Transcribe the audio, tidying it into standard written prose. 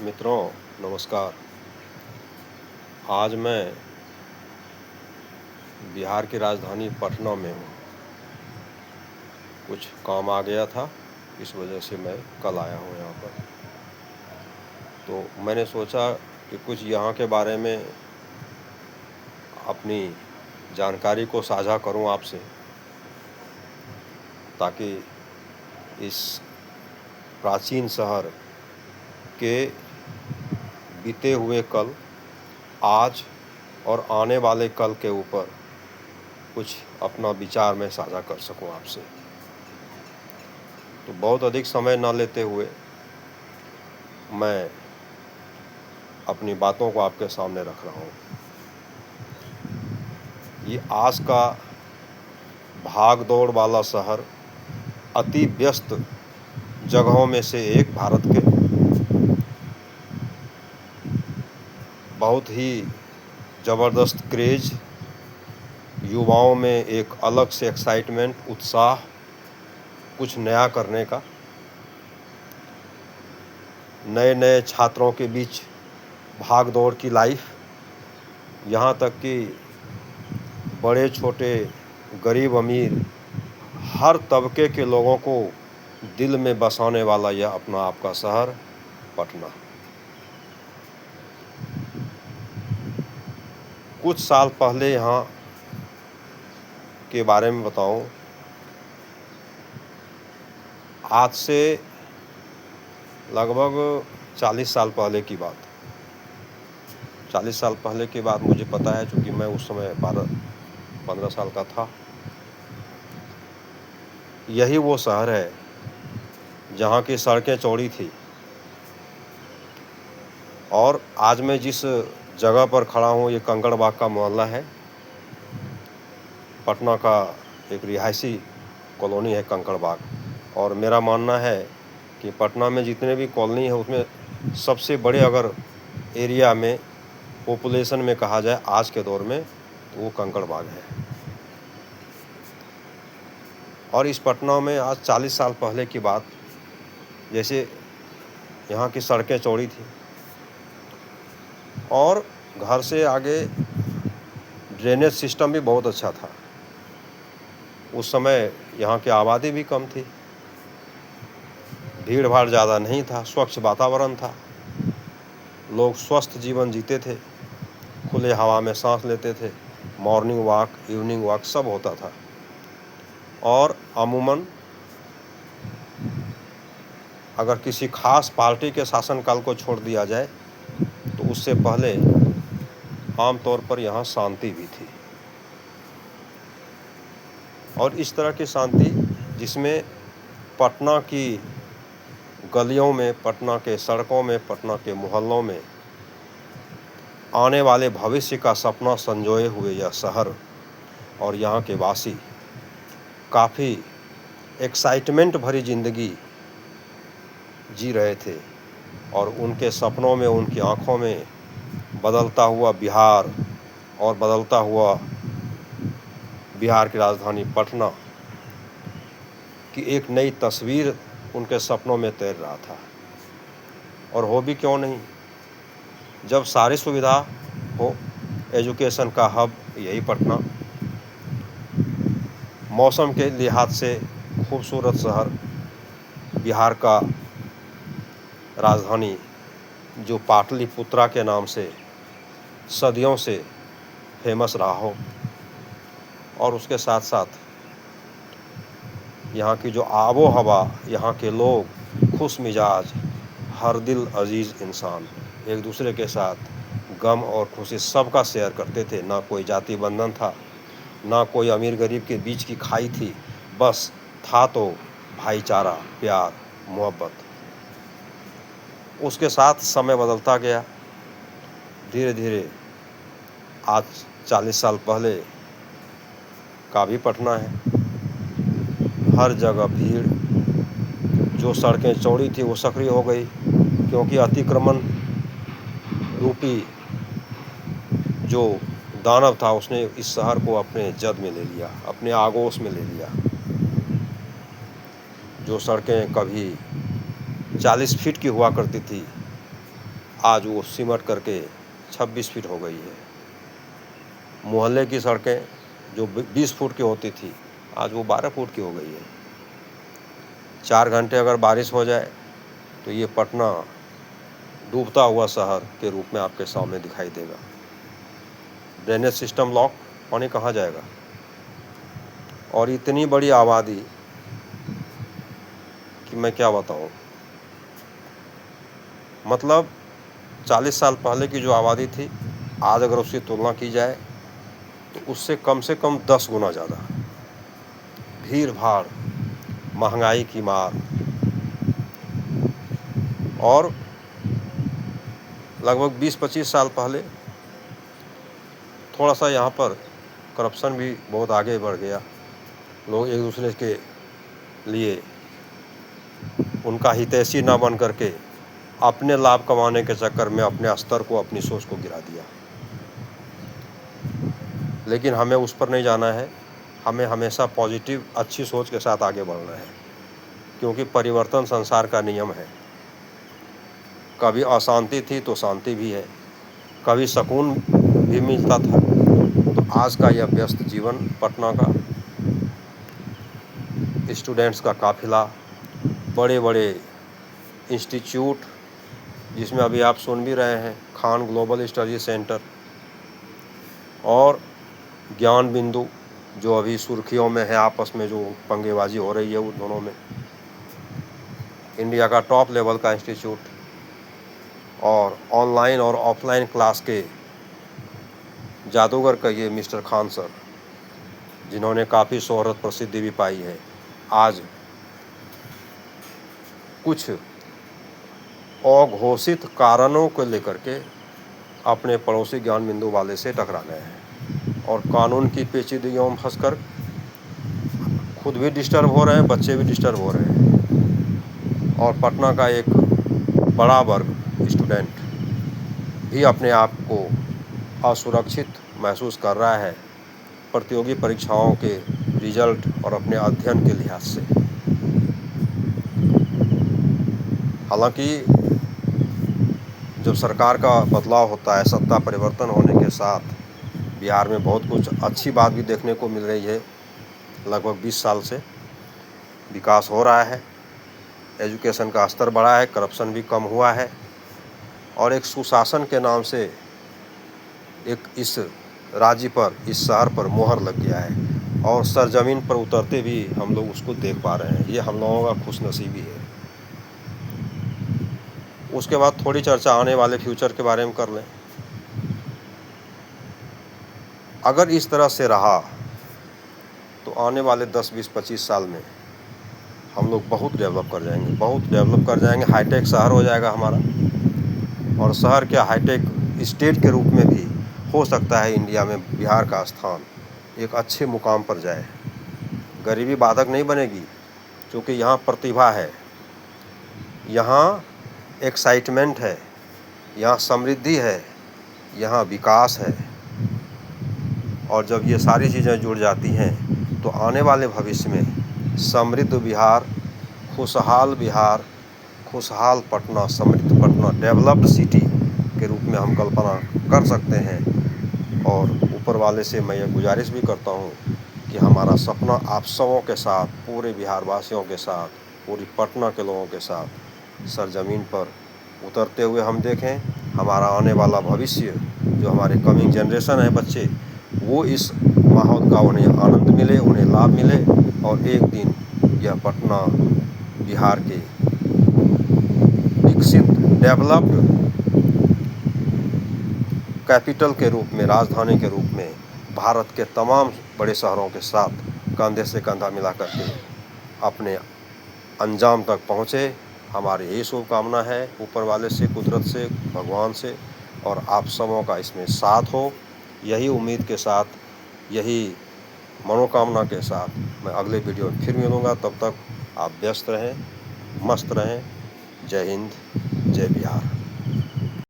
मित्रों, नमस्कार। आज मैं बिहार की राजधानी पटना में हूँ। कुछ काम आ गया था, इस वजह से मैं कल आया हूँ यहाँ पर। तो मैंने सोचा कि कुछ यहाँ के बारे में अपनी जानकारी को साझा करूँ आपसे, ताकि इस प्राचीन शहर के बीते हुए कल, आज और आने वाले कल के ऊपर कुछ अपना विचार मैं साझा कर सकूं आपसे। तो बहुत अधिक समय न लेते हुए मैं अपनी बातों को आपके सामने रख रहा हूँ। ये आज का भाग दौड़ वाला शहर अति व्यस्त जगहों में से एक, भारत के बहुत ही ज़बरदस्त क्रेज, युवाओं में एक अलग से एक्साइटमेंट, उत्साह कुछ नया करने का, नए नए छात्रों के बीच भाग दौड़ की लाइफ, यहाँ तक कि बड़े छोटे, गरीब अमीर, हर तबके के लोगों को दिल में बसाने वाला यह अपना आपका शहर पटना। कुछ साल पहले यहाँ के बारे में बताऊं, आज से लगभग 40 साल पहले की बात। 40 साल पहले की बात मुझे पता है, क्योंकि मैं उस समय 12-15 साल का था। यही वो शहर है जहाँ की सड़कें चौड़ी थी, और आज मैं जिस जगह पर खड़ा हूँ ये कंकड़ बाग का मोहल्ला है। पटना का एक रिहायशी कॉलोनी है कंकड़ बाग, और मेरा मानना है कि पटना में जितने भी कॉलोनी है उसमें सबसे बड़े अगर एरिया में पॉपुलेशन में कहा जाए आज के दौर में, तो वो कंकड़ बाग है। और इस पटना में आज 40 साल पहले की बात, जैसे यहाँ की सड़कें चौड़ी थी और घर से आगे ड्रेनेज सिस्टम भी बहुत अच्छा था। उस समय यहाँ की आबादी भी कम थी, भीड़ भाड़ ज़्यादा नहीं था, स्वच्छ वातावरण था, लोग स्वस्थ जीवन जीते थे, खुले हवा में सांस लेते थे, मॉर्निंग वॉक, इवनिंग वॉक सब होता था। और अमूमन अगर किसी खास पार्टी के शासनकाल को छोड़ दिया जाए तो उससे पहले आमतौर पर यहाँ शांति भी थी। और इस तरह की शांति जिसमें पटना की गलियों में, पटना के सड़कों में, पटना के मोहल्लों में आने वाले भविष्य का सपना संजोए हुए यह शहर और यहाँ के वासी काफ़ी एक्साइटमेंट भरी ज़िंदगी जी रहे थे। और उनके सपनों में, उनकी आँखों में बदलता हुआ बिहार और बदलता हुआ बिहार की राजधानी पटना की एक नई तस्वीर उनके सपनों में तैर रहा था। और हो भी क्यों नहीं, जब सारी सुविधा हो, एजुकेशन का हब यही पटना, मौसम के लिहाज से खूबसूरत शहर, बिहार का राजधानी जो पाटलिपुत्रा के नाम से सदियों से फेमस रहा हो, और उसके साथ साथ यहाँ की जो आबो हवा, यहाँ के लोग खुश मिजाज, हर दिल अजीज़ इंसान, एक दूसरे के साथ गम और खुशी सबका शेयर करते थे। ना कोई जाति बंधन था, ना कोई अमीर गरीब के बीच की खाई थी, बस था तो भाईचारा, प्यार, मोहब्बत। उसके साथ समय बदलता गया, धीरे धीरे आज 40 साल पहले का भी पटना है। हर जगह भीड़, जो सड़कें चौड़ी थी वो सक्रिय हो गई, क्योंकि अतिक्रमण रूपी जो दानव था उसने इस शहर को अपने जद में ले लिया, अपने आगोश में ले लिया। जो सड़कें कभी 40 फीट की हुआ करती थी, आज वो सिमट करके 26 फीट हो गई है। मोहल्ले की सड़कें जो 20 फुट की होती थी आज वो 12 फुट की हो गई है। 4 घंटे अगर बारिश हो जाए तो ये पटना डूबता हुआ शहर के रूप में आपके सामने दिखाई देगा। ड्रेनेज सिस्टम लॉक, पानी कहाँ जाएगा? और इतनी बड़ी आबादी कि मैं क्या बताऊं। मतलब 40 साल पहले की जो आबादी थी आज अगर उसकी तुलना की जाए तो उससे कम से कम 10 गुना ज़्यादा। भीड़ भाड़, महंगाई की मार और लगभग 20-25 साल पहले थोड़ा सा यहाँ पर करप्शन भी बहुत आगे बढ़ गया। लोग एक दूसरे के लिए उनका हितैषी ना बन करके अपने लाभ कमाने के चक्कर में अपने स्तर को, अपनी सोच को गिरा दिया। लेकिन हमें उस पर नहीं जाना है। हमें हमेशा पॉजिटिव, अच्छी सोच के साथ आगे बढ़ना है, क्योंकि परिवर्तन संसार का नियम है। कभी अशांति थी तो शांति भी है, कभी सुकून भी मिलता था। तो आज का यह व्यस्त जीवन, पटना का स्टूडेंट्स का काफिला, बड़े बड़े इंस्टीट्यूट जिसमें अभी आप सुन भी रहे हैं, खान ग्लोबल स्टडी सेंटर और ज्ञान बिंदु जो अभी सुर्खियों में है, आपस में जो पंगेबाजी हो रही है उन दोनों में, इंडिया का टॉप लेवल का इंस्टीट्यूट और ऑनलाइन और ऑफलाइन क्लास के जादूगर कहिए मिस्टर खान सर, जिन्होंने काफ़ी शोहरत प्रसिद्धि भी पाई है, आज कुछ अघोषित कारणों को लेकर के अपने पड़ोसी ज्ञान बिंदु वाले से टकरा गए हैं और कानून की पेचीदगियों में फंसकर खुद भी डिस्टर्ब हो रहे हैं, बच्चे भी डिस्टर्ब हो रहे हैं। और पटना का एक बड़ा वर्ग स्टूडेंट भी अपने आप को असुरक्षित महसूस कर रहा है प्रतियोगी परीक्षाओं के रिजल्ट और अपने अध्ययन के लिहाज से। हालांकि जब सरकार का बदलाव होता है, सत्ता परिवर्तन होने के साथ बिहार में बहुत कुछ अच्छी बात भी देखने को मिल रही है। लगभग 20 साल से विकास हो रहा है, एजुकेशन का स्तर बढ़ा है, करप्शन भी कम हुआ है और एक सुशासन के नाम से एक इस राज्य पर, इस शहर पर मोहर लग गया है और सरजमीन पर उतरते भी हम लोग उसको देख पा रहे हैं। ये हम लोगों का खुशनसीबी है। उसके बाद थोड़ी चर्चा आने वाले फ्यूचर के बारे में कर लें। अगर इस तरह से रहा तो आने वाले 10, 20, 25 साल में हम लोग बहुत डेवलप कर जाएंगे, बहुत डेवलप कर जाएंगे। हाईटेक शहर हो जाएगा हमारा, और शहर के हाईटेक स्टेट के रूप में भी हो सकता है इंडिया में बिहार का स्थान एक अच्छे मुकाम पर जाए। गरीबी बाधक नहीं बनेगी, क्योंकि यहाँ प्रतिभा है, यहाँ एक्साइटमेंट है, यहाँ समृद्धि है, यहाँ विकास है। और जब ये सारी चीज़ें जुड़ जाती हैं तो आने वाले भविष्य में समृद्ध बिहार, खुशहाल पटना, समृद्ध पटना, डेवलप्ड सिटी के रूप में हम कल्पना कर सकते हैं। और ऊपर वाले से मैं ये गुजारिश भी करता हूँ कि हमारा सपना आप सबों के साथ, पूरे बिहार वासियों के साथ, पूरी पटना के लोगों के साथ सरजमीन पर उतरते हुए हम देखें। हमारा आने वाला भविष्य, जो हमारे कमिंग जनरेशन है, बच्चे, वो इस माहौल का उन्हें आनंद मिले, उन्हें लाभ मिले और एक दिन यह पटना बिहार के विकसित, डेवलप्ड कैपिटल के रूप में, राजधानी के रूप में भारत के तमाम बड़े शहरों के साथ कंधे से कंधा मिला करके अपने अंजाम तक पहुँचे। हमारी यही शुभकामना है ऊपर वाले से, कुदरत से, भगवान से, और आप सबों का इसमें साथ हो। यही उम्मीद के साथ, यही मनोकामना के साथ मैं अगले वीडियो में फिर मिलूँगा। तब तक आप व्यस्त रहें, मस्त रहें। जय हिंद, जय बिहार।